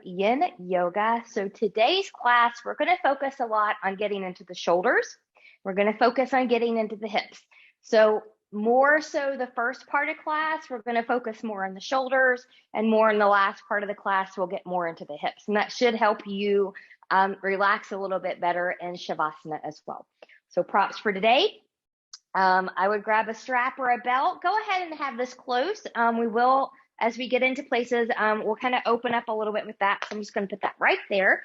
Yin Yoga. So today's class, we're going to focus a lot on getting into the shoulders. We're going to focus on getting into the hips. So more so the first part of class, we're going to focus more on the shoulders, and more in the last part of the class, we'll get more into the hips. And that should help you relax a little bit better in Savasana as well. So props for today. I would grab a strap or a belt. Go ahead and have this close. We will, as we get into places, we'll kind of open up a little bit with that. So I'm just going to put that right there.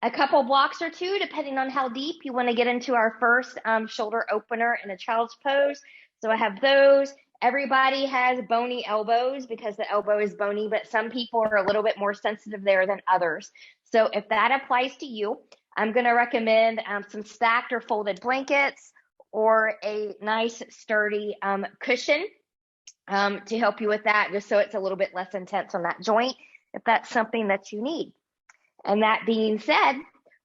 A couple blocks or two, depending on how deep you want to get into our first shoulder opener in a child's pose. So I have those. Everybody has bony elbows because the elbow is bony, but some people are a little bit more sensitive there than others. So if that applies to you, I'm going to recommend some stacked or folded blankets or a nice sturdy cushion to help you with that, just so it's a little bit less intense on that joint, if that's something that you need. And that being said,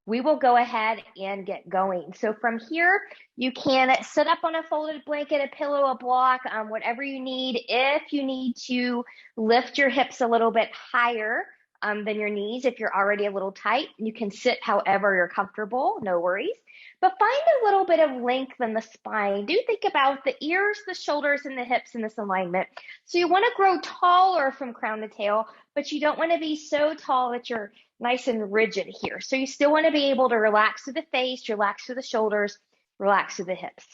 we will go ahead and get going. So from here, you can sit up on a folded blanket, a pillow, a block, whatever you need. If you need to lift your hips a little bit higher than your knees, if you're already a little tight, you can sit however you're comfortable, no worries. But find a little bit of length in the spine. Do think about the ears, the shoulders, and the hips in this alignment. So you want to grow taller from crown to tail, but you don't want to be so tall that you're nice and rigid here. So you still want to be able to relax through the face, relax through the shoulders, relax through the hips.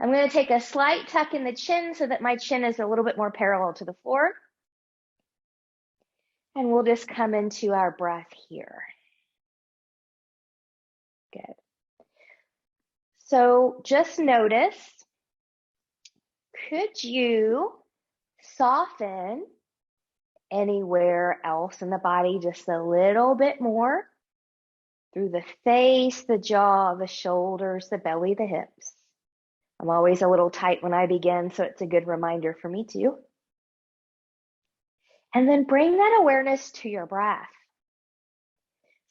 I'm going to take a slight tuck in the chin so that my chin is a little bit more parallel to the floor. And we'll just come into our breath here. Good. So just notice, could you soften anywhere else in the body just a little bit more? Through the face, the jaw, the shoulders, the belly, the hips. I'm always a little tight when I begin, so it's a good reminder for me too. And then bring that awareness to your breath.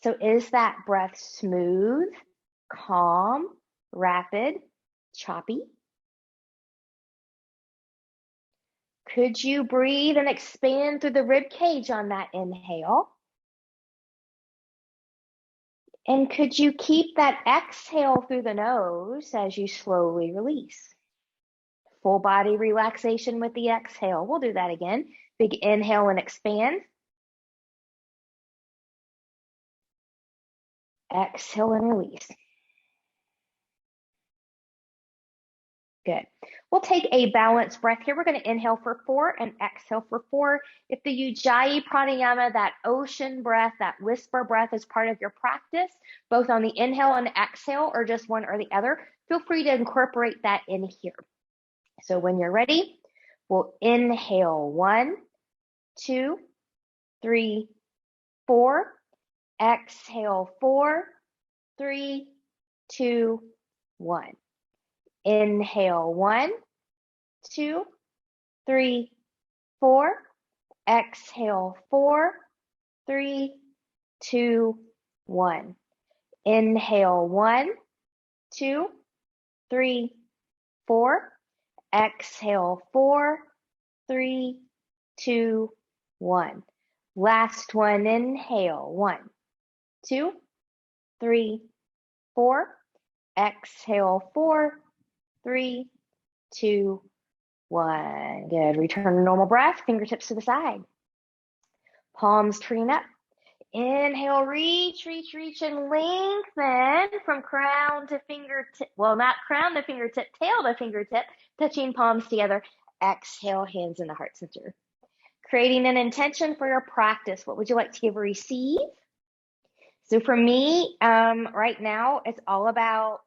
So is that breath smooth, calm, rapid, choppy? Could you breathe and expand through the rib cage on that inhale? And could you keep that exhale through the nose as you slowly release? Full body relaxation with the exhale. We'll do that again. Big inhale and expand. Exhale and release. Good. We'll take a balanced breath here. We're going to inhale for 4 and exhale for 4. If the Ujjayi pranayama, that ocean breath, that whisper breath is part of your practice, both on the inhale and exhale or just one or the other, feel free to incorporate that in here. So when you're ready, we'll inhale 1, 2, 3, 4. Exhale 4, 3, 2, 1. Inhale 1, 2, 3, 4. Exhale 4, 3, 2, 1. Inhale 1, 2, 3, 4. Exhale 4, 3, 2, 1. Last one, inhale 1, 2, 3, 4. Exhale 4, 3, 2, 1. Good. Return to normal breath, fingertips to the side. Palms turning up. Inhale, reach, reach, reach, and lengthen from crown to fingertip. Well, not crown to fingertip, tail to fingertip, touching palms together. Exhale, hands in the heart center. Creating an intention for your practice. What would you like to give or receive? So for me, right now, it's all about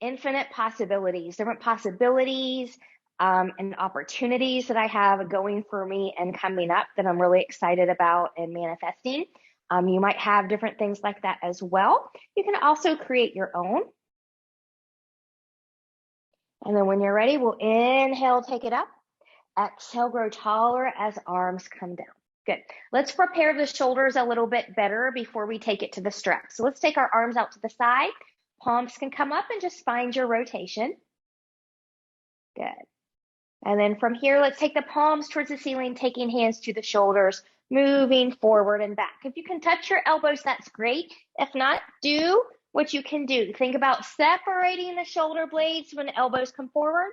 infinite possibilities, different possibilities and opportunities that I have going for me and coming up that I'm really excited about and manifesting. You might have different things like that as well. You can also create your own. And then when you're ready, we'll inhale, take it up. Exhale, grow taller as arms come down. Good. Let's prepare the shoulders a little bit better before we take it to the stretch. So let's take our arms out to the side. Palms can come up and just find your rotation. Good. And then from here, let's take the palms towards the ceiling, taking hands to the shoulders, moving forward and back. If you can touch your elbows, that's great. If not, do what you can do. Think about separating the shoulder blades when the elbows come forward.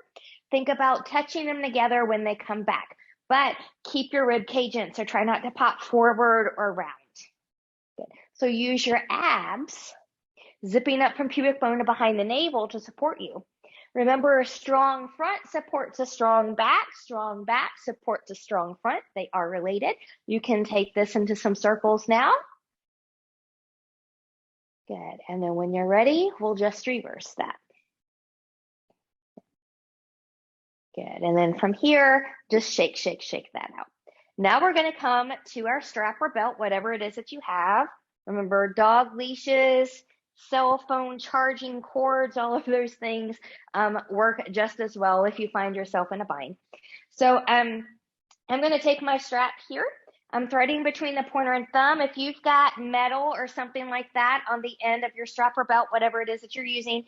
Think about touching them together when they come back. But keep your rib cage in, so try not to pop forward or round. Good. So use your abs, zipping up from pubic bone to behind the navel to support you. Remember, a strong front supports a strong back supports a strong front. They are related. You can take this into some circles now. Good. And then when you're ready, we'll just reverse that. Good. And then from here, just shake, shake, shake that out. Now we're going to come to our strap or belt, whatever it is that you have. Remember, dog leashes, cell phone charging cords, all of those things work just as well if you find yourself in a bind. So I'm going to take my strap here. I'm threading between the pointer and thumb. If you've got metal or something like that on the end of your strap or belt, whatever it is that you're using,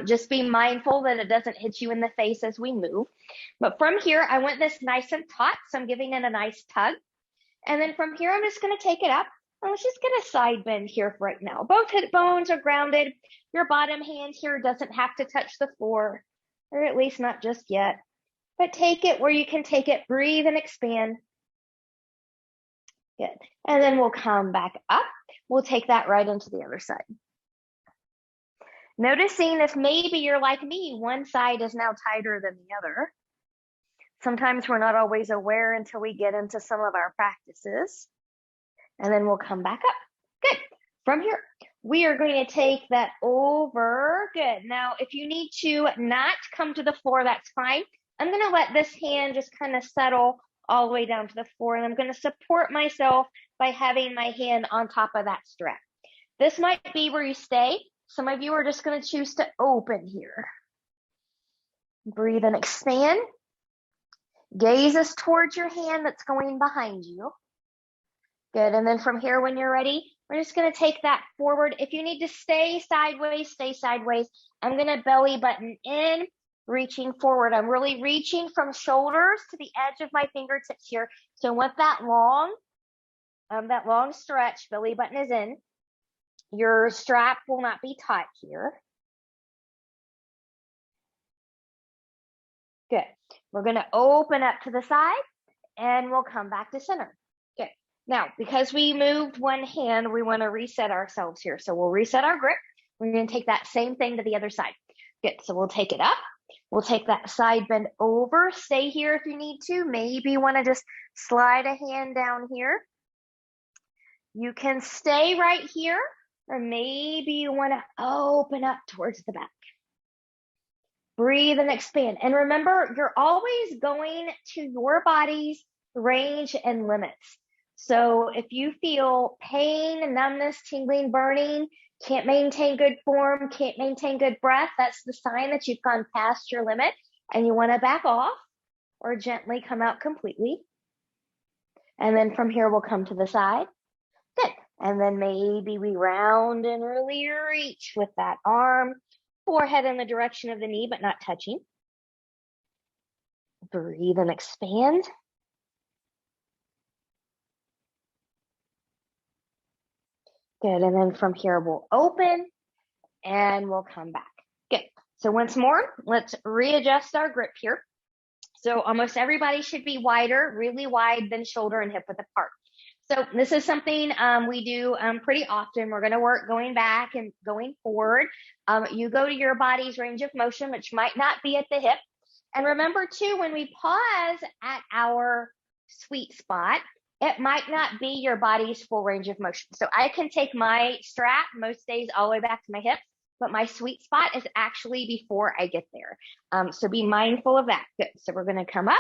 just be mindful that it doesn't hit you in the face as we move. But from here, I want this nice and taut, so I'm giving it a nice tug. And then from here, I'm just going to take it up. And let's just get a side bend here for right now. Both hip bones are grounded. Your bottom hand here doesn't have to touch the floor, or at least not just yet. But take it where you can take it. Breathe and expand. Good. And then we'll come back up. We'll take that right into the other side. Noticing if maybe you're like me, one side is now tighter than the other. Sometimes we're not always aware until we get into some of our practices. And then we'll come back up. Good. From here, we are going to take that over. Good. Now, if you need to not come to the floor, that's fine. I'm going to let this hand just kind of settle all the way down to the floor, and I'm going to support myself by having my hand on top of that strap. This might be where you stay. Some of you are just going to choose to open here. Breathe and expand. Gaze us towards your hand that's going behind you. Good. And then from here, when you're ready, we're just going to take that forward. If you need to stay sideways, stay sideways. I'm going to belly button in, reaching forward. I'm really reaching from shoulders to the edge of my fingertips here. So with that long stretch, belly button is in. Your strap will not be tight here. Good. We're going to open up to the side and we'll come back to center. Good. Now, because we moved one hand, we want to reset ourselves here. So we'll reset our grip. We're going to take that same thing to the other side. Good. So we'll take it up. We'll take that side bend over. Stay here if you need to. Maybe you want to just slide a hand down here. You can stay right here, or maybe you want to open up towards the back. Breathe and expand. And remember, you're always going to your body's range and limits. So if you feel pain, numbness, tingling, burning, can't maintain good form, can't maintain good breath, that's the sign that you've gone past your limit and you want to back off or gently come out completely. And then from here, we'll come to the side. Good. And then maybe we round and really reach with that arm, forehead in the direction of the knee, but not touching. Breathe and expand. Good. And then from here, we'll open and we'll come back. Good. So once more, let's readjust our grip here. So almost everybody should be wider, really wide, than shoulder and hip width apart. So this is something we do pretty often. We're going to work going back and going forward. You go to your body's range of motion, which might not be at the hip. And remember too, when we pause at our sweet spot, it might not be your body's full range of motion. So I can take my strap most days all the way back to my hips, but my sweet spot is actually before I get there. So be mindful of that. Good. So we're going to come up,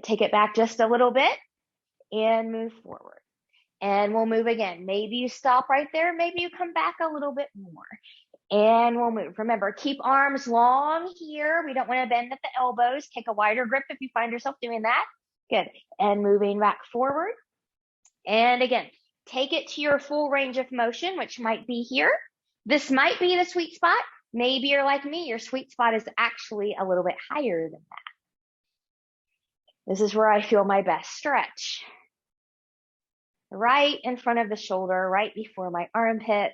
take it back just a little bit and move forward. And we'll move again. Maybe you stop right there. Maybe you come back a little bit more and we'll move. Remember, keep arms long here. We don't want to bend at the elbows. Take a wider grip if you find yourself doing that. Good. And moving back forward. And again, take it to your full range of motion, which might be here. This might be the sweet spot. Maybe you're like me. Your sweet spot is actually a little bit higher than that. This is where I feel my best stretch. right in front of the shoulder, right before my armpit.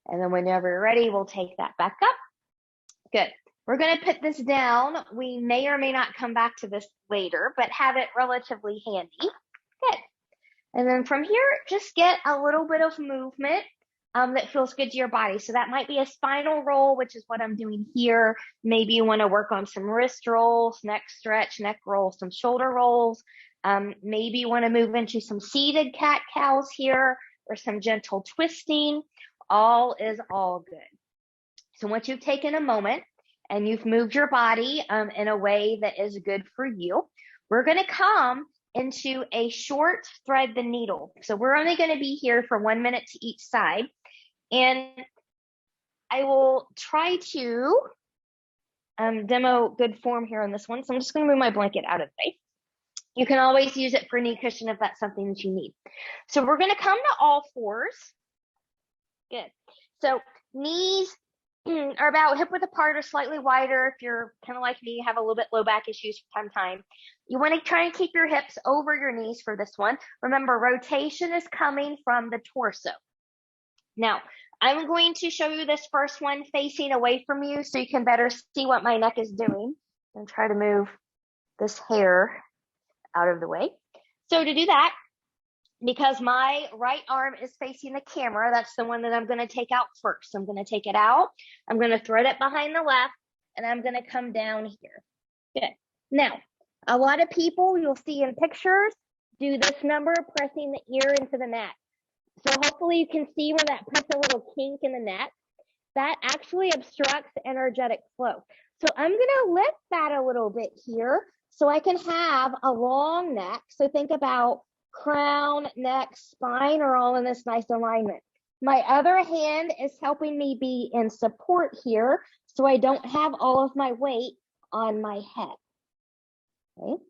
And then whenever you're ready, we'll take that back up. Good. We're going to put this down. We may or may not come back to this later, but have it relatively handy. Good. And then from here, just get a little bit of movement that feels good to your body. So that might be a spinal roll, which is what I'm doing here. Maybe you want to work on some wrist rolls, neck stretch, neck roll, some shoulder rolls. Maybe you want to move into some seated cat-cows here or some gentle twisting. All is all good. So once you've taken a moment and you've moved your body in a way that is good for you, we're going to come into a short thread the needle. So we're only going to be here for 1 minute to each side. And I will try to demo good form here on this one. So I'm just going to move my blanket out of the way. You can always use it for knee cushion if that's something that you need. So we're going to come to all fours. Good. So knees are about hip width apart or slightly wider. If you're kind of like me, you have a little bit low back issues from time to time. You want to try and keep your hips over your knees for this one. Remember, rotation is coming from the torso. Now, I'm going to show you this first one facing away from you so you can better see what my neck is doing. And try to move this hair out of the way. So to do that, because my right arm is facing the camera, that's the one that I'm going to take out first. I'm going to take it out. I'm going to thread it behind the left, and I'm going to come down here. Good. Now, a lot of people you'll see in pictures do this number pressing the ear into the neck. So hopefully you can see where that puts a little kink in the neck. That actually obstructs energetic flow. So I'm going to lift that a little bit here so I can have a long neck. So think about crown, neck, spine are all in this nice alignment. My other hand is helping me be in support here so I don't have all of my weight on my head. Okay.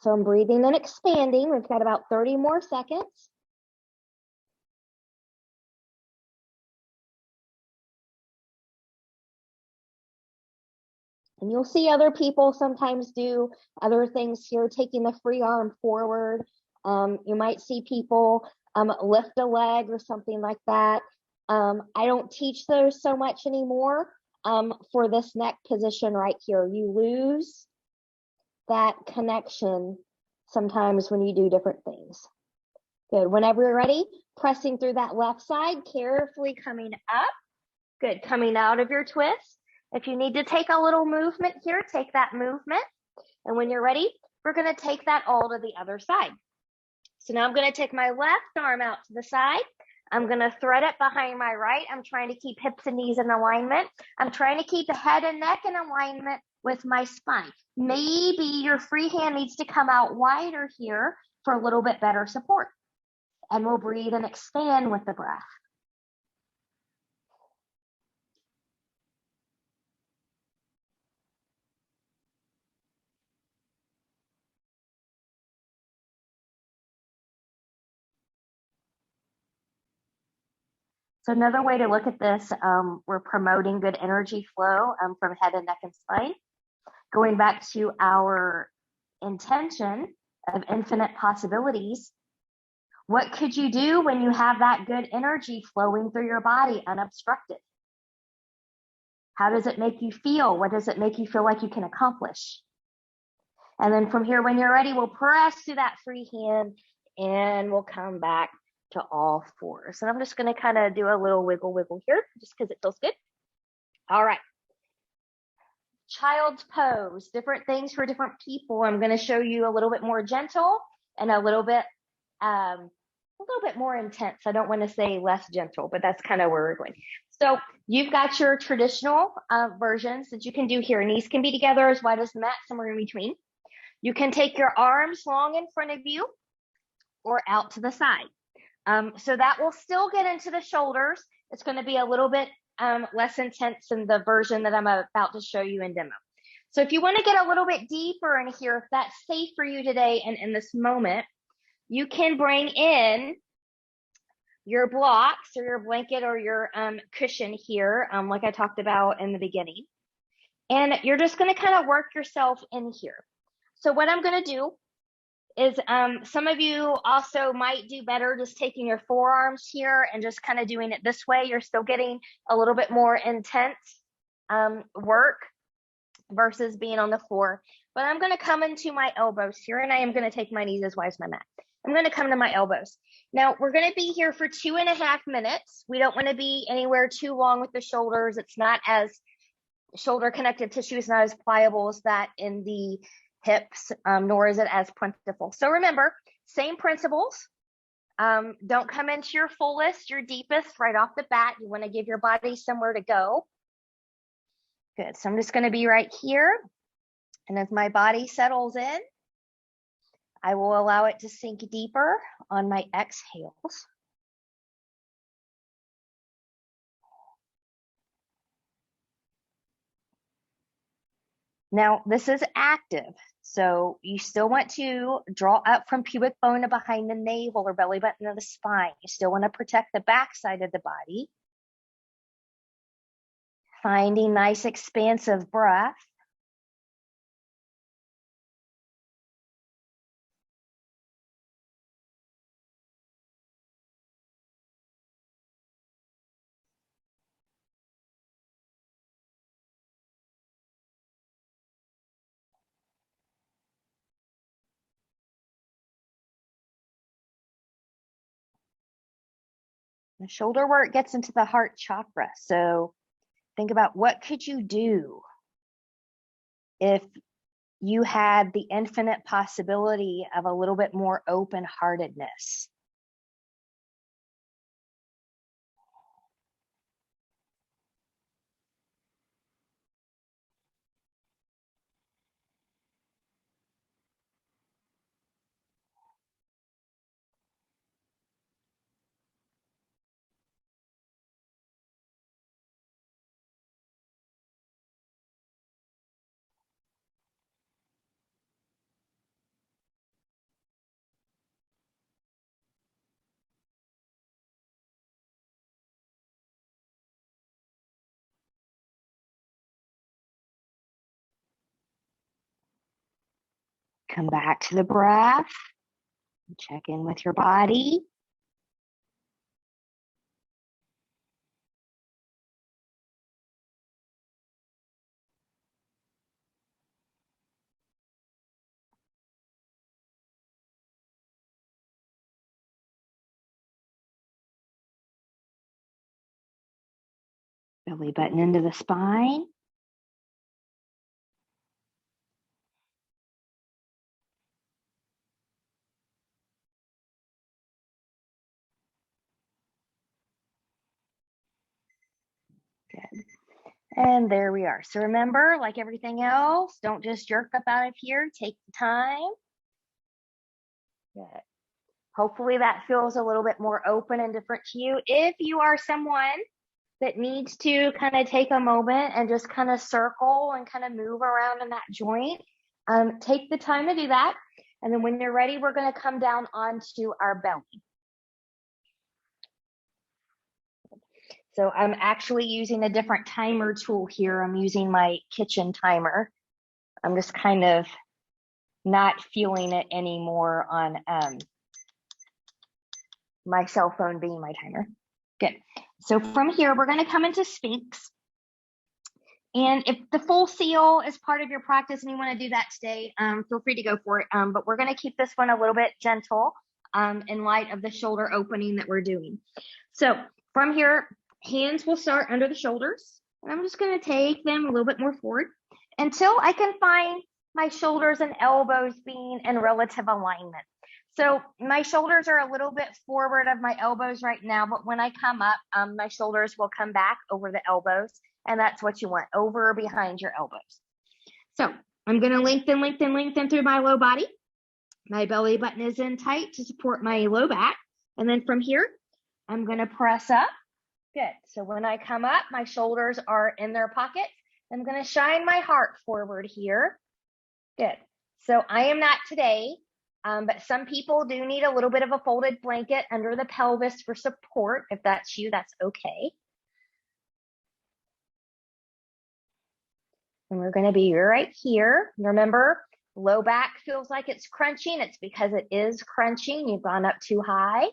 So I'm breathing and expanding. We've got about 30 more seconds. And you'll see other people sometimes do other things here, taking the free arm forward. You might see people lift a leg or something like that. I don't teach those so much anymore for this neck position right here. You lose that connection sometimes when you do different things. Good. Whenever you're ready, pressing through that left side, carefully coming up. Good. Coming out of your twist. If you need to take a little movement here, take that movement. And when you're ready, we're going to take that all to the other side. So now I'm going to take my left arm out to the side. I'm going to thread it behind my right. I'm trying to keep hips and knees in alignment. I'm trying to keep the head and neck in alignment with my spine. Maybe your free hand needs to come out wider here for a little bit better support. And we'll breathe and expand with the breath. So another way to look at this, we're promoting good energy flow from head and neck and spine. Going back to our intention of infinite possibilities, what could you do when you have that good energy flowing through your body unobstructed? How does it make you feel? What does it make you feel like you can accomplish? And then from here, when you're ready, we'll press through that free hand and we'll come back to all fours. And I'm just going to kind of do a little wiggle here just because it feels good. All right. Child's pose, different things for different people. I'm going to show you a little bit more gentle and a little bit more intense. I don't want to say less gentle, but that's kind of where we're going. So you've got your traditional versions that you can do here. Knees can be together as wide as the mat, somewhere in between. You can take your arms long in front of you or out to the side. So that will still get into the shoulders. It's going to be a little bit less intense than the version that I'm about to show you in demo. So if you want to get a little bit deeper in here, if that's safe for you today and in this moment, you can bring in your blocks or your blanket or your cushion here, like I talked about in the beginning. And you're just going to kind of work yourself in here. So what I'm going to do is some of you also might do better just taking your forearms here and just kind of doing it this way. You're still getting a little bit more intense work versus being on the floor. But I'm going to come into my elbows here, and I am going to take my knees as wide as my mat. I'm going to come to my elbows. Now, we're going to be here for 2.5 minutes. We don't want to be anywhere too long with the shoulders. It's not as, shoulder connective tissue is not as pliable as that in the hips, nor is it as plentiful. So remember, same principles. Don't come into your fullest, your deepest right off the bat. You want to give your body somewhere to go. Good. So I'm just going to be right here. And as my body settles in, I will allow it to sink deeper on my exhales. Now, this is active, so you still want to draw up from pubic bone to behind the navel or belly button of the spine. You still want to protect the back side of the body. Finding nice expansive breath. The shoulder work gets into the heart chakra. So think about what could you do if you had the infinite possibility of a little bit more open-heartedness. Come back to the breath. Check in with your body. Belly button into the spine. Good. And there we are. So remember, like everything else, don't just jerk up out of here. Take the time. Good. Hopefully that feels a little bit more open and different to you. If you are someone that needs to kind of take a moment and just kind of circle and kind of move around in that joint, take the time to do that. And then when you're ready, we're going to come down onto our belly. So I'm actually using a different timer tool here. I'm using my kitchen timer. I'm just kind of not feeling it anymore on my cell phone being my timer. Good. So from here, we're going to come into Sphinx. And if the full seal is part of your practice and you want to do that today, feel free to go for it. But we're going to keep this one a little bit gentle in light of the shoulder opening that we're doing. So from here, hands will start under the shoulders. And I'm just going to take them a little bit more forward until I can find my shoulders and elbows being in relative alignment. So my shoulders are a little bit forward of my elbows right now, but when I come up, my shoulders will come back over the elbows, and that's what you want, over or behind your elbows. So I'm going to lengthen through my low body. My belly button is in tight to support my low back. And then from here, I'm going to press up. Good. So when I come up, my shoulders are in their pockets. I'm going to shine my heart forward here. Good. So I am not today. But some people do need a little bit of a folded blanket under the pelvis for support. If that's you, that's okay. And we're going to be right here. Remember, low back feels like it's crunching, it's because it is crunching. You've gone up too high.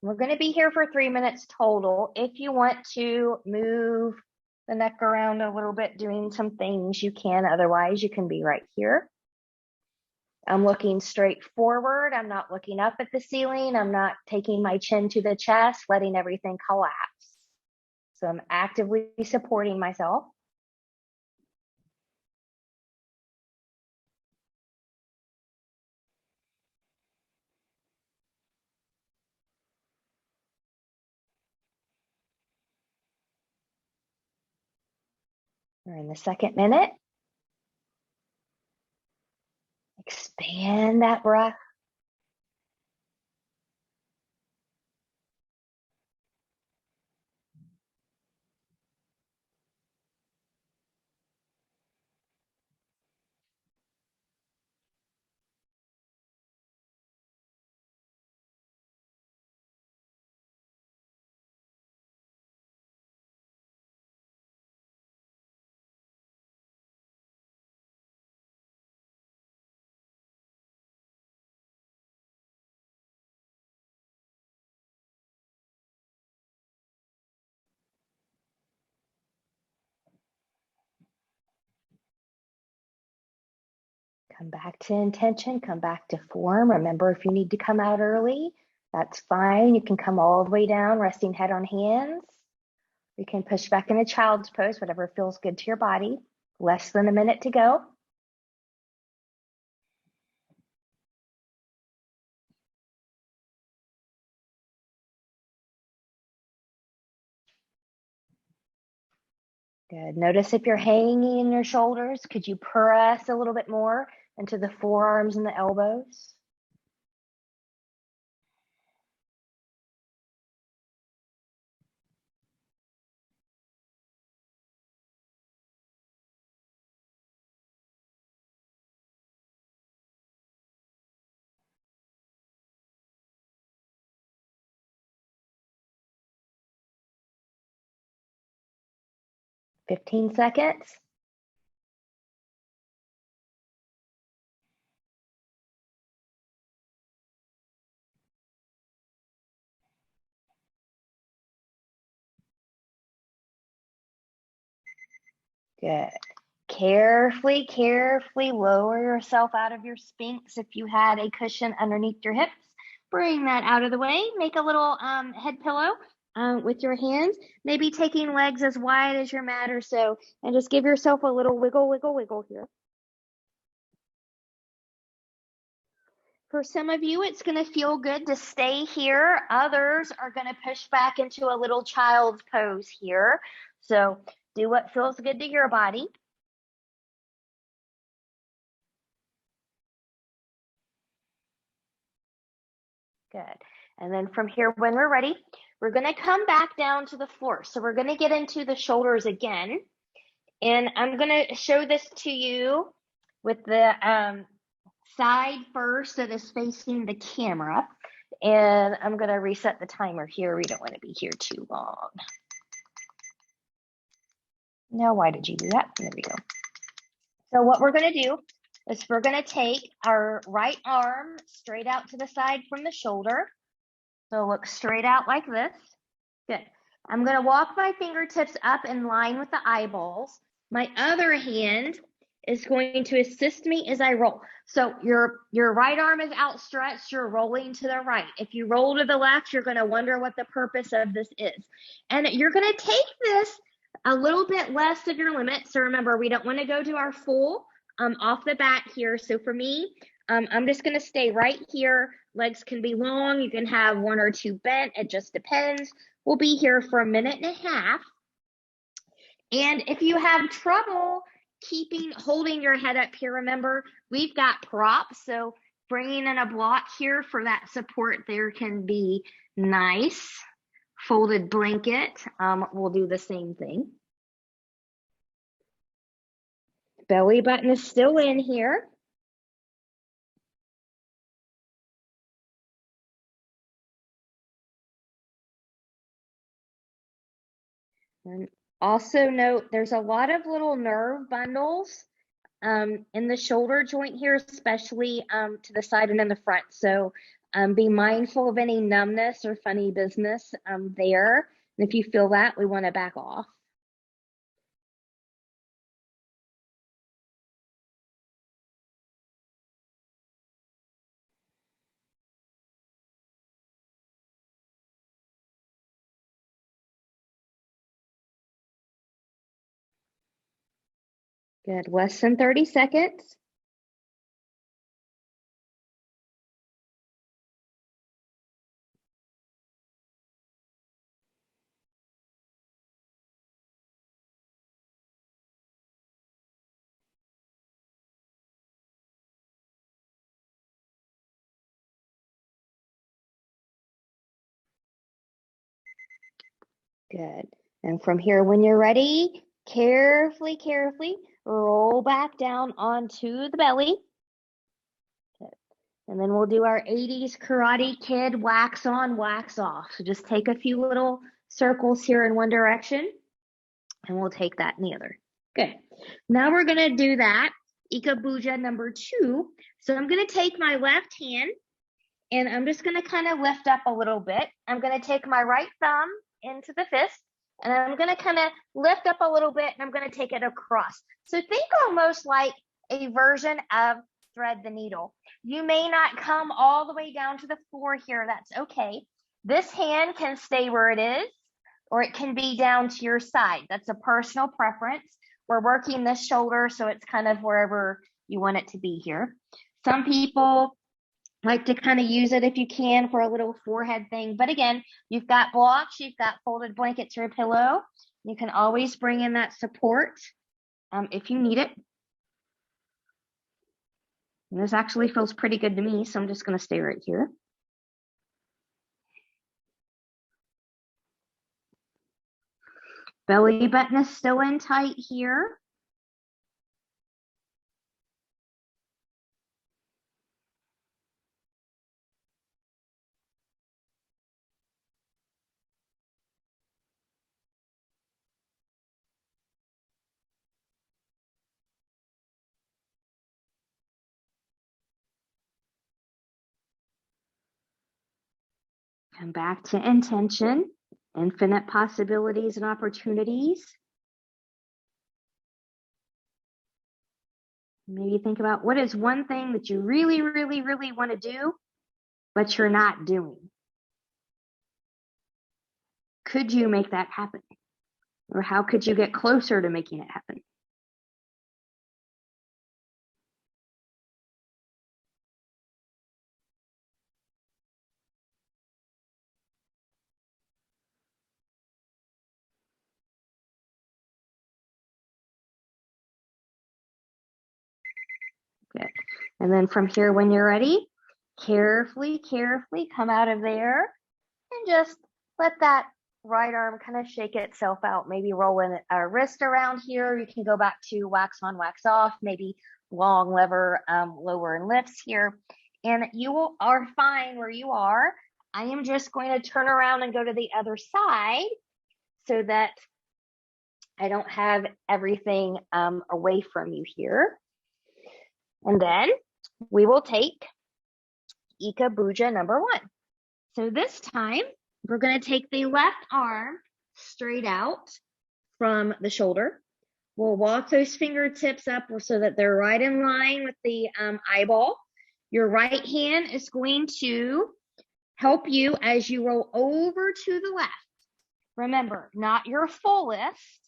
We're going to be here for 3 minutes total. If you want to move the neck around a little bit, doing some things, you can. Otherwise, you can be right here. I'm looking straight forward. I'm not looking up at the ceiling. I'm not taking my chin to the chest, letting everything collapse. So I'm actively supporting myself. We're in the second minute. Expand that breath. Come back to intention, come back to form. Remember, if you need to come out early, that's fine. You can come all the way down, resting head on hands. You can push back into child's pose, whatever feels good to your body. Less than a minute to go. Good. Notice if you're hanging in your shoulders, could you press a little bit more into the forearms and the elbows? $15 seconds. Good. Carefully, carefully lower yourself out of your Sphinx. If you had a cushion underneath your hips, bring that out of the way. Make a little head pillow with your hands. Maybe taking legs as wide as your mat or so, and just give yourself a little wiggle, wiggle, wiggle here. For some of you, it's going to feel good to stay here. Others are going to push back into a little child's pose here. So do what feels good to your body. Good. And then from here, when we're ready, we're going to come back down to the floor. So we're going to get into the shoulders again. And I'm going to show this to you with the side first that is facing the camera. And I'm going to reset the timer here. We don't want to be here too long. Now, why did you do that? There we go. So what we're going to do is we're going to take our right arm straight out to the side from the shoulder. So look straight out like this. Good. I'm going to walk my fingertips up in line with the eyeballs. My other hand is going to assist me as I roll. So your right arm is outstretched, you're rolling to the right. If you roll to the left, you're going to wonder what the purpose of this is. And you're going to take this a little bit less of your limit. So remember, we don't want to go to our full off the bat here. So for me, I'm just going to stay right here. Legs can be long. You can have one or two bent. It just depends. We'll be here for 1.5 minutes. And if you have trouble holding your head up here, remember, we've got props. So bringing in a block here for that support there can be nice. Folded blanket, we'll do the same thing. Belly button is still in here. And Also note, there's a lot of little nerve bundles in the shoulder joint here, especially to the side and in the front. So be mindful of any numbness or funny business there. And if you feel that, we want to back off. Good, less than 30 seconds. Good. And from here, when you're ready, carefully, carefully roll back down onto the belly. Good. And then we'll do our 80s Karate Kid wax on, wax off. So just take a few little circles here in one direction, and we'll take that in the other. Good. Now we're going to do that Ikabuja number 2. So I'm going to take my left hand, and I'm just going to kind of lift up a little bit. I'm going to take my right thumb into the fist, and I'm going to kind of lift up a little bit, and I'm going to take it across. So think almost like a version of thread the needle. You may not come all the way down to the floor here. That's okay. This hand can stay where it is, or it can be down to your side. That's a personal preference. We're working this shoulder, so it's kind of wherever you want it to be here. Some people like to kind of use it if you can for a little forehead thing. But again, you've got blocks, you've got folded blankets or a pillow. You can always bring in that support if you need it. And this actually feels pretty good to me, so I'm just going to stay right here. Belly button is still in tight here. Come back to intention, infinite possibilities and opportunities. Maybe think about what is one thing that you really, really, really want to do, but you're not doing. Could you make that happen? Or how could you get closer to making it happen? Good. And then from here, when you're ready, carefully, carefully come out of there and just let that right arm kind of shake itself out. Maybe rolling a wrist around here. You can go back to wax on, wax off, maybe long lever, lower and lifts here. And you are fine where you are. I am just going to turn around and go to the other side so that I don't have everything away from you here. And then we will take Ikabuja number 1. So this time, we're going to take the left arm straight out from the shoulder. We'll walk those fingertips up so that they're right in line with the eyeball. Your right hand is going to help you as you roll over to the left. Remember, not your fullest.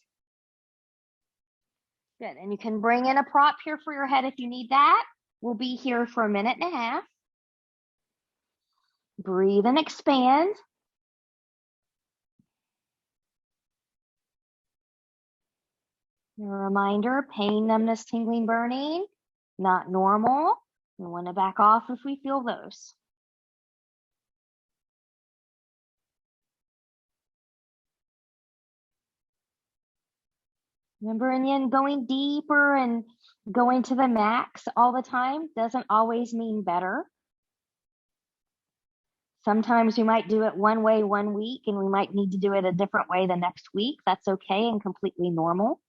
Good, and you can bring in a prop here for your head if you need that. We'll be here for a minute and a half. Breathe and expand. A reminder, pain, numbness, tingling, burning, not normal. We want to back off if we feel those. Remember, Yin, going deeper and going to the max all the time doesn't always mean better. Sometimes we might do it one way one week and we might need to do it a different way the next week. That's okay and completely normal.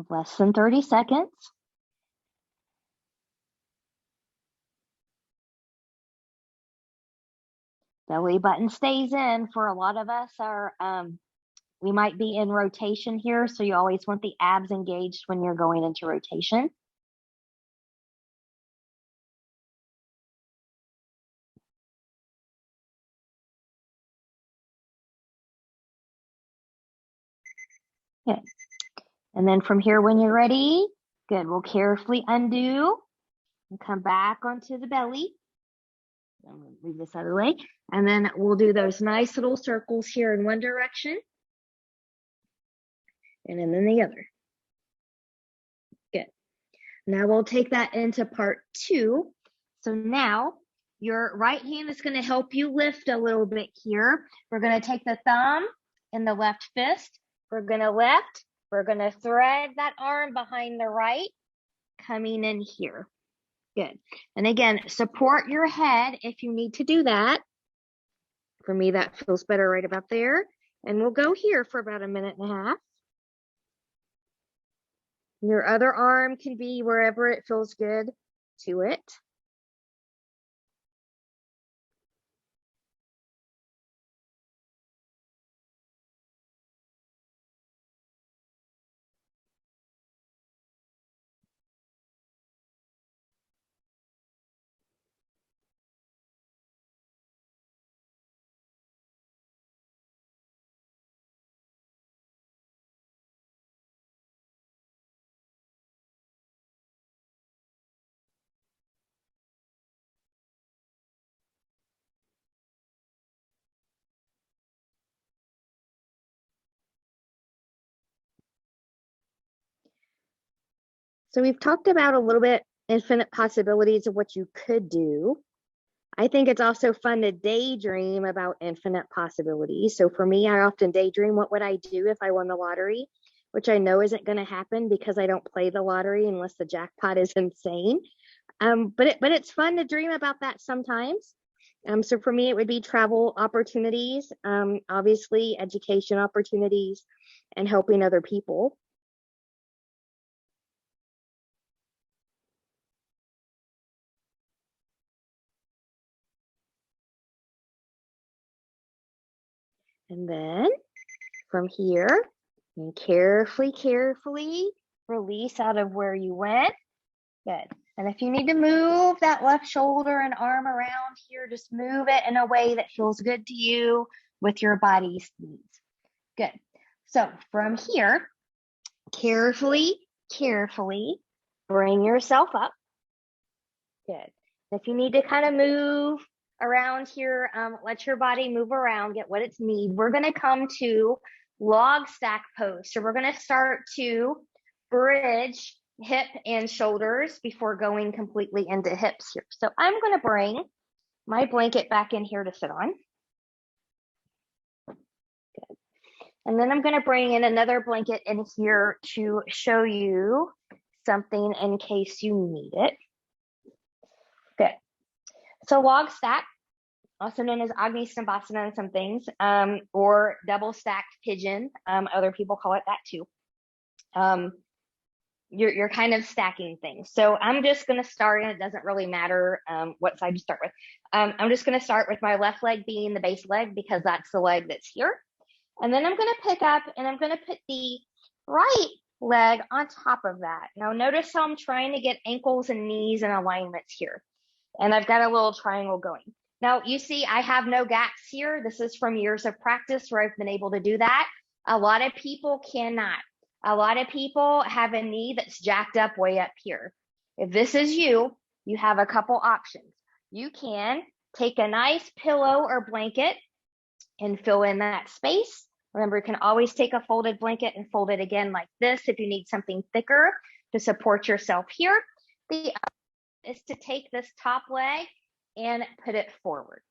Less than 30 seconds. Belly button stays in. For a lot of us, we might be in rotation here, so you always want the abs engaged when you're going into rotation. Good. And then from here, when you're ready, good, we'll carefully undo and come back onto the belly. I'm going to move this out of the way. And then we'll do those nice little circles here in one direction and then in the other. Good. Now we'll take that into part 2. So now your right hand is going to help you lift a little bit here. We're going to take the thumb and the left fist. We're going to lift. We're going to thread that arm behind the right, coming in here. Good. And again, support your head if you need to do that. For me, that feels better right about there. And we'll go here for about a minute and a half. Your other arm can be wherever it feels good to it. So we've talked about a little bit infinite possibilities of what you could do. I think it's also fun to daydream about infinite possibilities. So for me, I often daydream, what would I do if I won the lottery? Which I know isn't going to happen because I don't play the lottery unless the jackpot is insane. But it's fun to dream about that sometimes. So for me, it would be travel opportunities, obviously education opportunities, and helping other people. And then from here, and carefully release out of where you went. Good. And if you need to move that left shoulder and arm around here, just move it in a way that feels good to you with your body's needs. Good. So from here, carefully bring yourself up. Good. If you need to kind of move around here, let your body move around, get what it's need. We're going to come to log stack pose. So we're going to start to bridge hip and shoulders before going completely into hips here. So I'm going to bring my blanket back in here to sit on. Good. And then I'm going to bring in another blanket in here to show you something in case you need it. Good. So log stack, also known as Agni Sambasana and some things, or double stacked pigeon. Other people call it that too. You're kind of stacking things. So I'm just going to start, and it doesn't really matter what side you start with. I'm just going to start with my left leg being the base leg because that's the leg that's here. And then I'm going to pick up and I'm going to put the right leg on top of that. Now notice how I'm trying to get ankles and knees in alignments here. And I've got a little triangle going. Now you see I have no gaps here. This is from years of practice where I've been able to do that. A lot of people cannot. A lot of people have a knee that's jacked up way up here. If this is you, you have a couple options. You can take a nice pillow or blanket and fill in that space. Remember, you can always take a folded blanket and fold it again like this if you need something thicker to support yourself here. The other is to take this top leg and put it forward,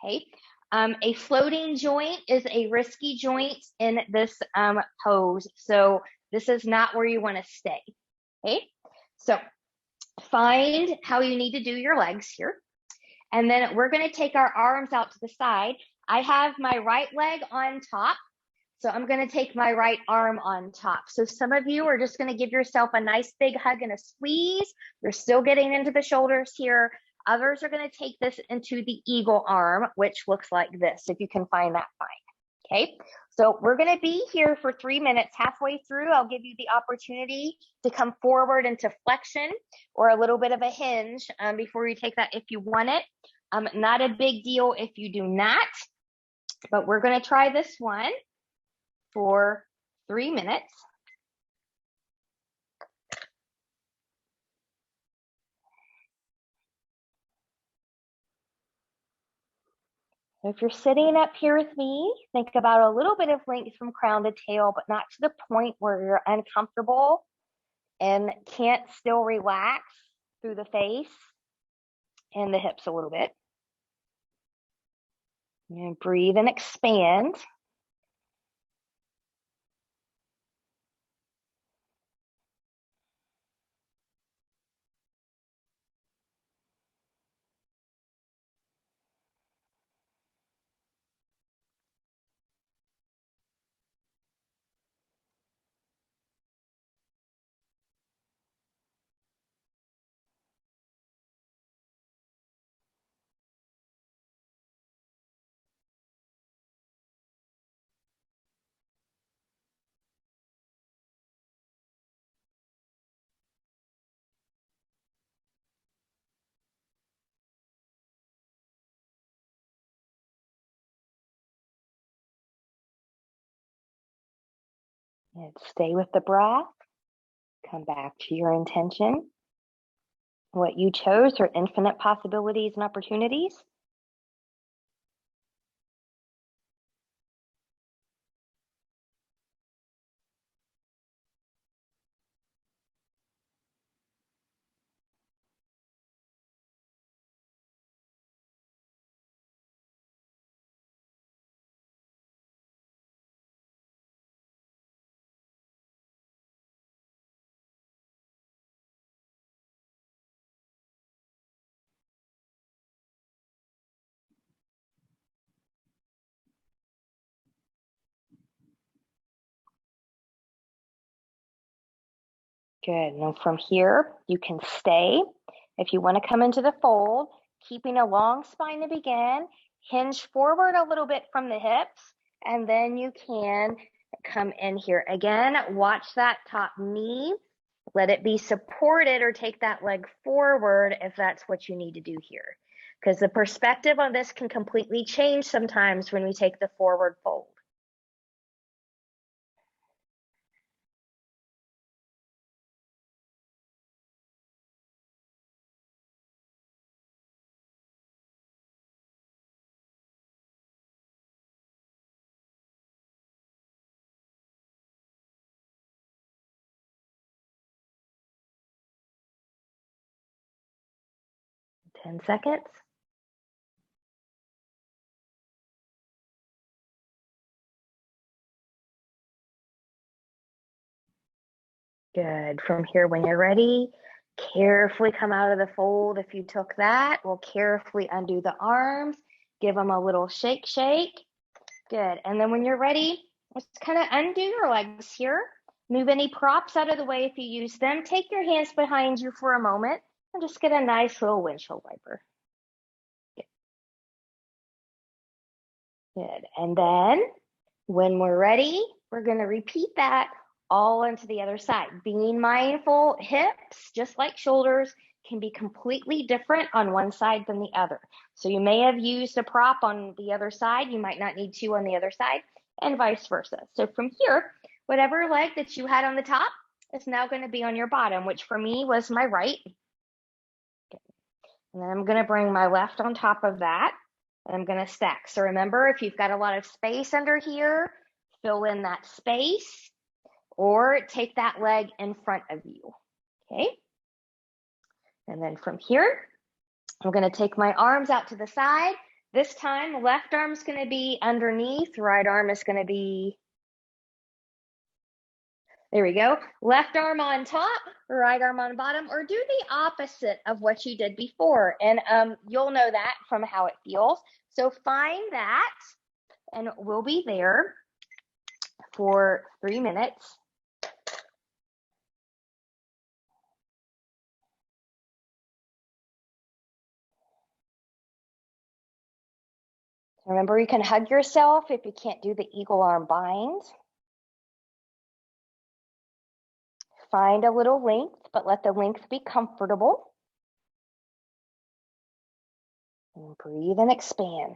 okay? A floating joint is a risky joint in this pose, so this is not where you want to stay, okay? So find how you need to do your legs here. And then we're going to take our arms out to the side. I have my right leg on top, so I'm going to take my right arm on top. So some of you are just going to give yourself a nice big hug and a squeeze. You're still getting into the shoulders here. Others are going to take this into the eagle arm, which looks like this, if you can find that, fine. Okay, so we're going to be here for 3 minutes. Halfway through, I'll give you the opportunity to come forward into flexion or a little bit of a hinge before you take that if you want it. Not a big deal if you do not, but we're going to try this one for 3 minutes. If you're sitting up here with me, think about a little bit of length from crown to tail, but not to the point where you're uncomfortable and can't still relax through the face and the hips a little bit. And breathe and expand. And stay with the breath. Come back to your intention. What you chose are infinite possibilities and opportunities. Good. Now from here, you can stay. If you want to come into the fold, keeping a long spine to begin, hinge forward a little bit from the hips, and then you can come in here. Again, watch that top knee. Let it be supported or take that leg forward if that's what you need to do here. Because the perspective on this can completely change sometimes when we take the forward fold. Ten seconds. Good. From here, when you're ready, carefully come out of the fold. If you took that, we'll carefully undo the arms, give them a little shake, shake. Good. And then when you're ready, let's kind of undo your legs here. Move any props out of the way if you use them. Take your hands behind you for a moment and just get a nice little windshield wiper. Good. And then when we're ready, we're going to repeat that all into the other side. Being mindful, hips, just like shoulders, can be completely different on one side than the other. So you may have used a prop on the other side. You might not need to on the other side, and vice versa. So from here, whatever leg that you had on the top is now going to be on your bottom, which for me was my right. And then I'm going to bring my left on top of that. And I'm going to stack. So remember, if you've got a lot of space under here, fill in that space or take that leg in front of you. Okay. And then from here, I'm going to take my arms out to the side. This time, left arm is going to be underneath, right arm is going to be, there we go. Left arm on top, right arm on bottom, or do the opposite of what you did before. And you'll know that from how it feels. So find that, and we'll be there for 3 minutes. Remember, you can hug yourself if you can't do the eagle arm bind. Find a little length, but let the length be comfortable. And breathe and expand.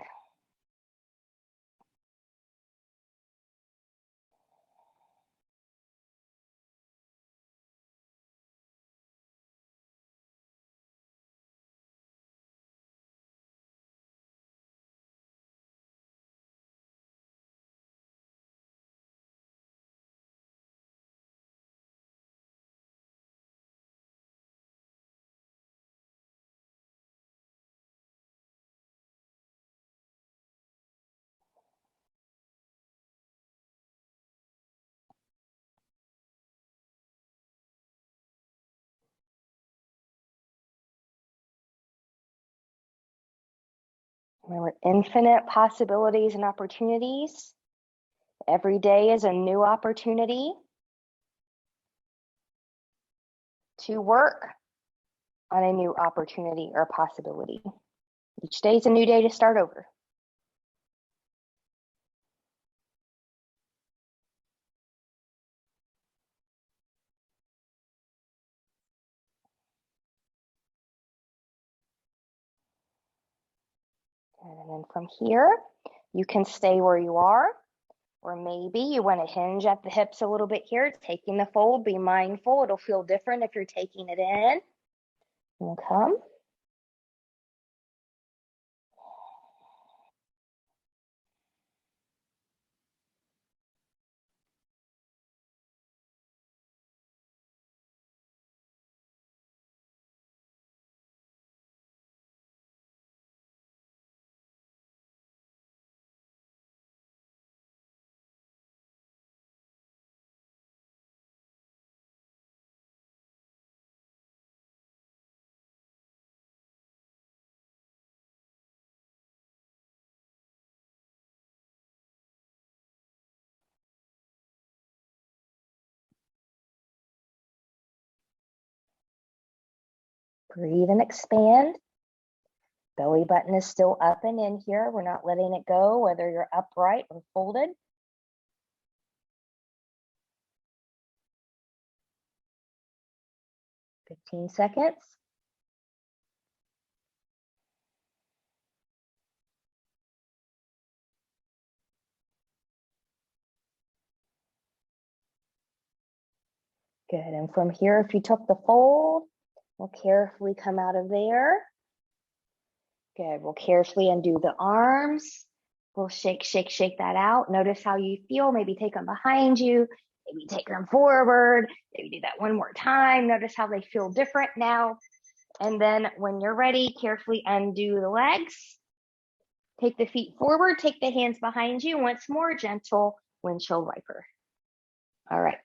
Remember, infinite possibilities and opportunities. Every day is a new opportunity to work on a new opportunity or possibility. Each day is a new day to start over. And then from here, you can stay where you are, or maybe you want to hinge at the hips a little bit here, taking the fold. Be mindful, it'll feel different if you're taking it in. And come. Breathe and expand. Belly button is still up and in here. We're not letting it go, whether you're upright or folded. Fifteen seconds. Good, and from here, if you took the fold, we'll carefully come out of there. Good, we'll carefully undo the arms. We'll shake, shake, shake that out. Notice how you feel. Maybe take them behind you. Maybe take them forward. Maybe do that one more time. Notice how they feel different now. And then when you're ready, carefully undo the legs. Take the feet forward. Take the hands behind you. Once more, gentle windshield wiper. All right.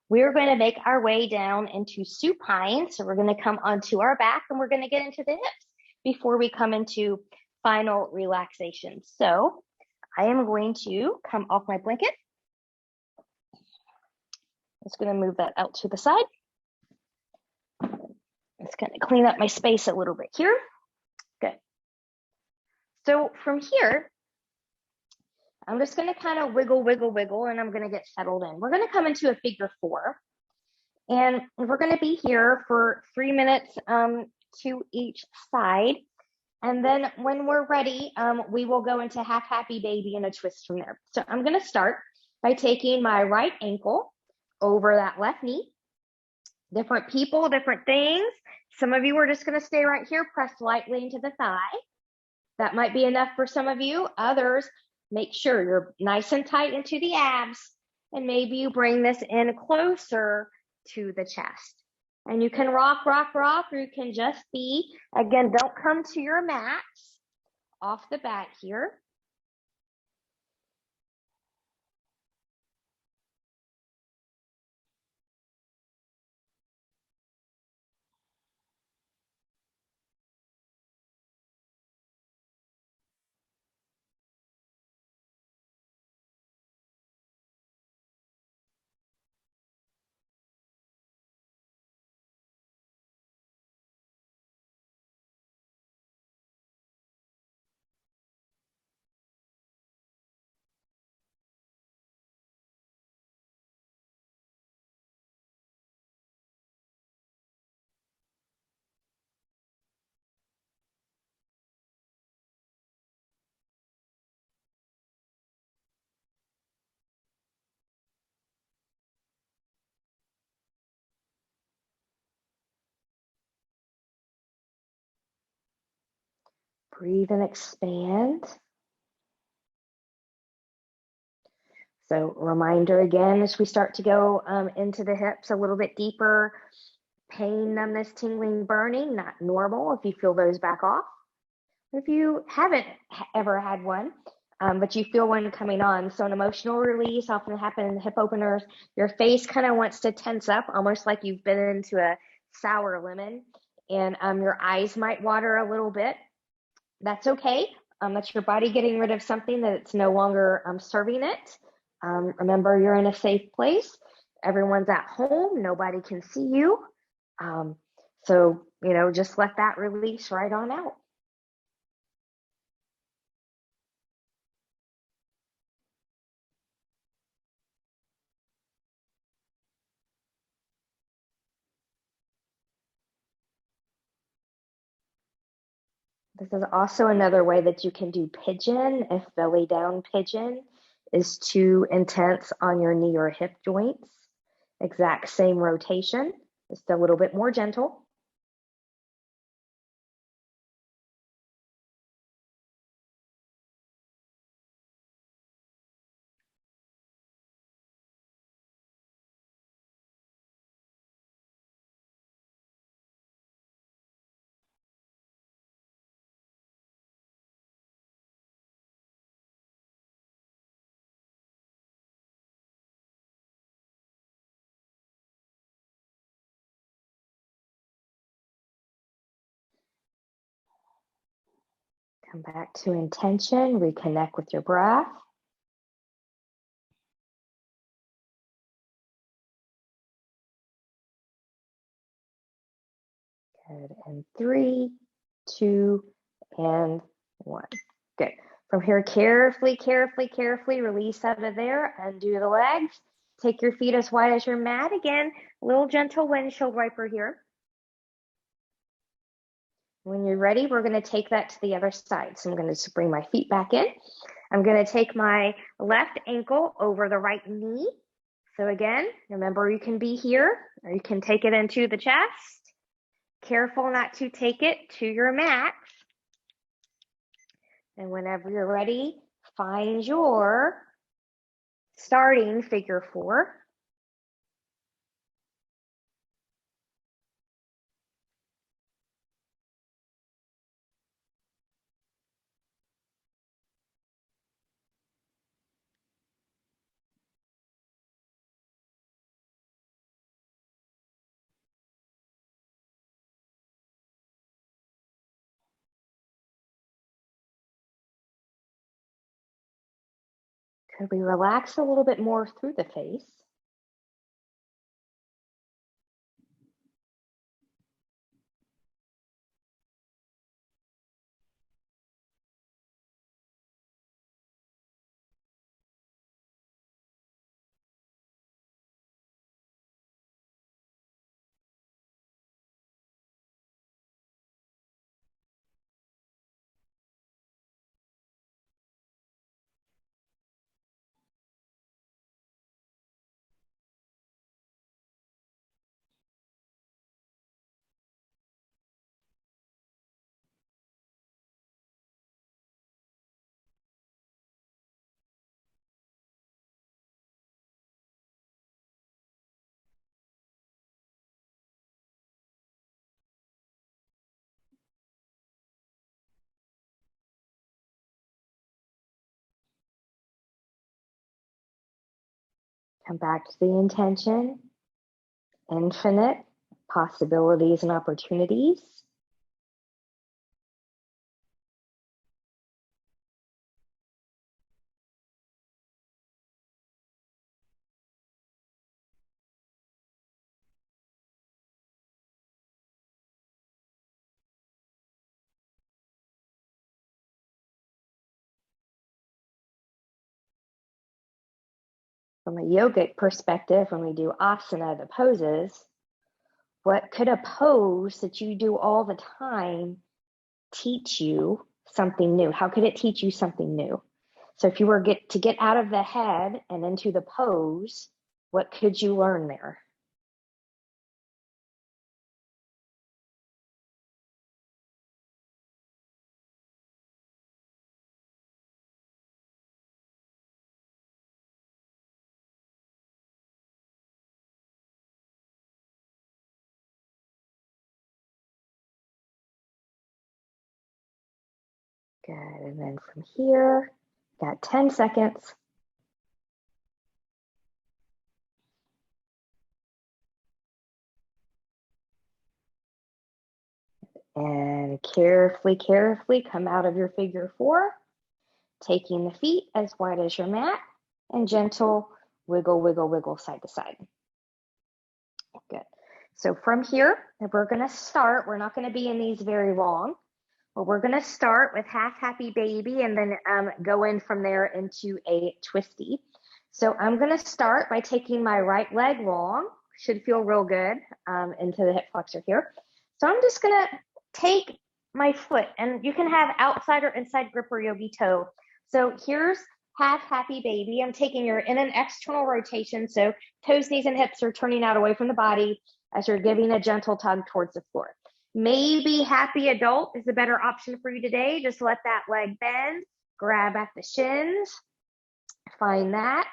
We're going to make our way down into supine. So we're going to come onto our back and we're going to get into the hips before we come into final relaxation. So I am going to come off my blanket. I'm just going to move that out to the side. It's going to clean up my space a little bit here. Good. So from here, I'm just going to kind of wiggle, wiggle, wiggle, and I'm going to get settled in. We're going to come into a figure 4. And we're going to be here for 3 minutes to each side. And then when we're ready, we will go into half happy baby and a twist from there. So I'm going to start by taking my right ankle over that left knee. Different people, different things. Some of you are just going to stay right here, press lightly into the thigh. That might be enough for some of you. Others, make sure you're nice and tight into the abs. And maybe you bring this in closer to the chest. And you can rock, rock, rock, or you can just be. Again, don't come to your mats off the bat here. Breathe and expand. So reminder again, as we start to go into the hips a little bit deeper, pain, numbness, tingling, burning, not normal. If you feel those, back off. If you haven't ever had one, but you feel one coming on, so an emotional release often happens in the hip openers. Your face kind of wants to tense up, almost like you've been into a sour lemon, and your eyes might water a little bit. That's okay. That's your body getting rid of something that it's no longer serving it. Remember, you're in a safe place. Everyone's at home. Nobody can see you. So, just let that release right on out. This is also another way that you can do pigeon if belly down pigeon is too intense on your knee or hip joints. Exact same rotation, just a little bit more gentle. Come back to intention, reconnect with your breath. Good. And 3, 2, and 1. Good. From here, carefully, carefully, carefully release out of there. Undo the legs. Take your feet as wide as your mat. Again, a little gentle windshield wiper here. When you're ready, we're going to take that to the other side. So I'm going to just bring my feet back in. I'm going to take my left ankle over the right knee. So again, remember, you can be here or you can take it into the chest. Careful not to take it to your max. And whenever you're ready, find your starting figure 4. Could we relax a little bit more through the face? Come back to the intention, infinite possibilities and opportunities. From a yogic perspective, when we do asana, the poses, what could a pose that you do all the time teach you something new? How could it teach you something new? So if you were to get out of the head and into the pose, what could you learn there? Good, and then from here, got 10 seconds. And carefully, carefully come out of your figure four, taking the feet as wide as your mat, and gentle wiggle, wiggle, wiggle side to side. Good. So from here, we're gonna start, we're not gonna be in these very long, but we're gonna start with half happy baby and then go in from there into a twisty. So I'm gonna start by taking my right leg long, should feel real good into the hip flexor here. So I'm just gonna take my foot, and you can have outside or inside grip or yogi toe. So here's half happy baby. I'm taking your in an external rotation. So toes, knees, and hips are turning out away from the body as you're giving a gentle tug towards the floor. Maybe happy adult is a better option for you today. Just let that leg bend, grab at the shins, find that.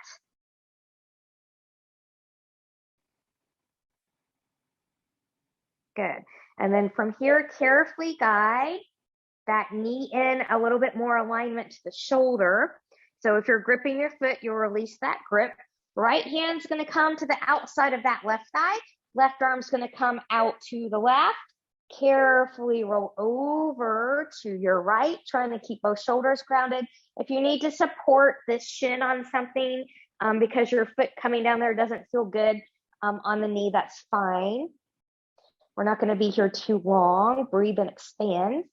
Good. And then from here, carefully guide that knee in a little bit more alignment to the shoulder. So if you're gripping your foot, you'll release that grip. Right hand's going to come to the outside of that left thigh. Left arm's going to come out to the left. Carefully roll over to your right, trying to keep both shoulders grounded. If you need to support this shin on something because your foot coming down there doesn't feel good on the knee, that's fine. We're not going to be here too long. Breathe and expand.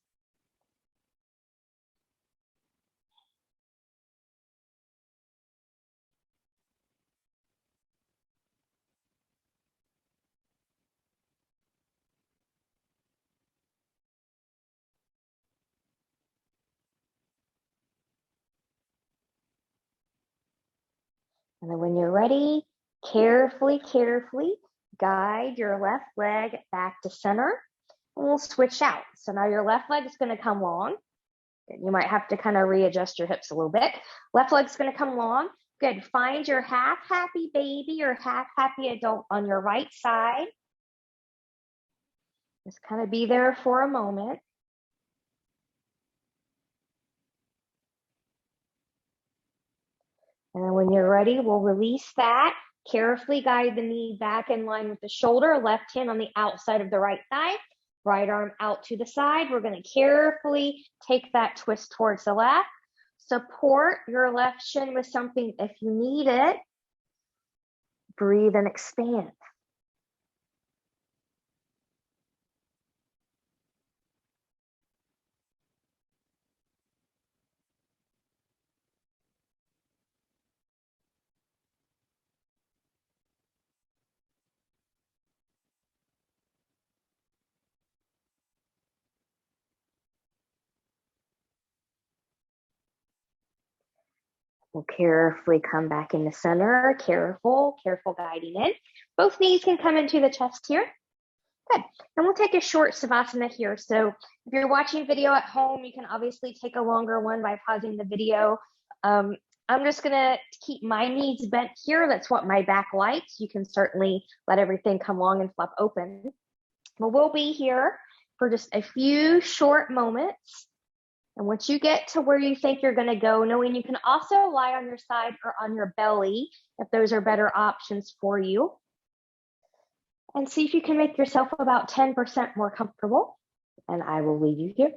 And then when you're ready, carefully, carefully guide your left leg back to center. And we'll switch out. So now your left leg is going to come long. You might have to kind of readjust your hips a little bit. Left leg's going to come long. Good. Find your half happy baby or half happy adult on your right side. Just kind of be there for a moment. And then when you're ready, we'll release that. Carefully guide the knee back in line with the shoulder. Left hand on the outside of the right thigh. Right arm out to the side. We're going to carefully take that twist towards the left. Support your left shin with something if you need it. Breathe and expand. We'll carefully come back in the center. Careful, careful guiding in. Both knees can come into the chest here. Good. And we'll take a short Savasana here. So if you're watching video at home, you can obviously take a longer one by pausing the video. I'm just going to keep my knees bent here. That's what my back likes. You can certainly let everything come long and flop open. But we'll be here for just a few short moments. And once you get to where you think you're going to go, knowing you can also lie on your side or on your belly if those are better options for you. And see if you can make yourself about 10% more comfortable. And I will leave you here.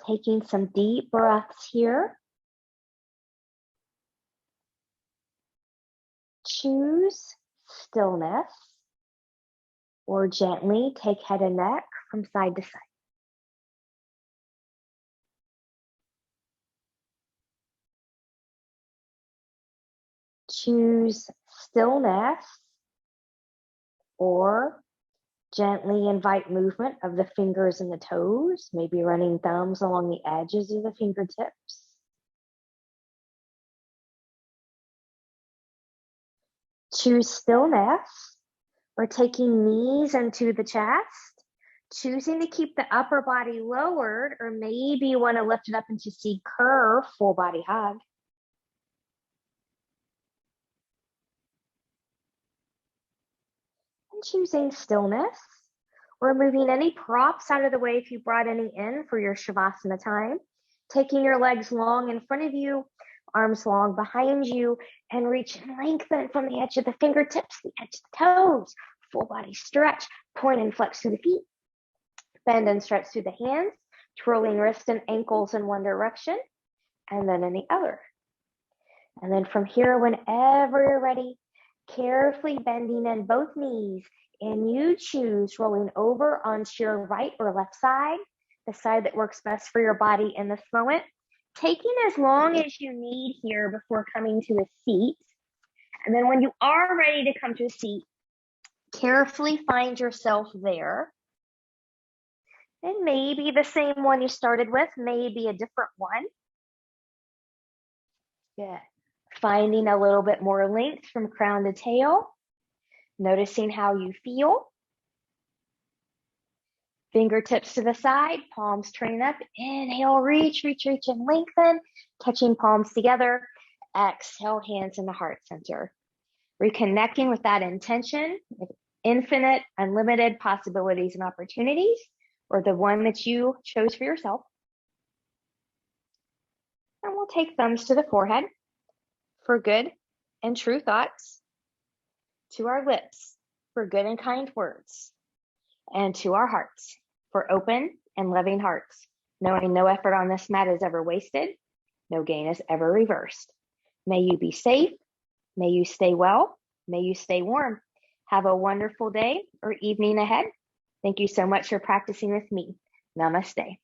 Taking some deep breaths here. Choose stillness or gently take head and neck from side to side. Choose stillness or gently invite movement of the fingers and the toes, maybe running thumbs along the edges of the fingertips. Choose stillness or taking knees into the chest, choosing to keep the upper body lowered, or maybe you want to lift it up into C curve, full body hug. And choosing stillness or moving any props out of the way if you brought any in for your Savasana time. Taking your legs long in front of you, arms long behind you, and reach and lengthen from the edge of the fingertips, the edge of the toes. Full body stretch, point and flex through the feet. Bend and stretch through the hands, twirling wrists and ankles in one direction, and then in the other. And then from here, whenever you're ready, carefully bending in both knees, and you choose rolling over onto your right or left side, the side that works best for your body in this moment, taking as long as you need here before coming to a seat. And then when you are ready to come to a seat, carefully find yourself there. And maybe the same one you started with, maybe a different one. Good. Finding a little bit more length from crown to tail. Noticing how you feel. Fingertips to the side, palms turning up. Inhale, reach, reach, reach, and lengthen. Touching palms together. Exhale, hands in the heart center. Reconnecting with that intention, with infinite, unlimited possibilities and opportunities, or the one that you chose for yourself. And we'll take thumbs to the forehead for good and true thoughts, to our lips for good and kind words, and to our hearts for open and loving hearts, knowing no effort on this mat is ever wasted, no gain is ever reversed. May you be safe, may you stay well, may you stay warm. Have a wonderful day or evening ahead. Thank you so much for practicing with me. Namaste.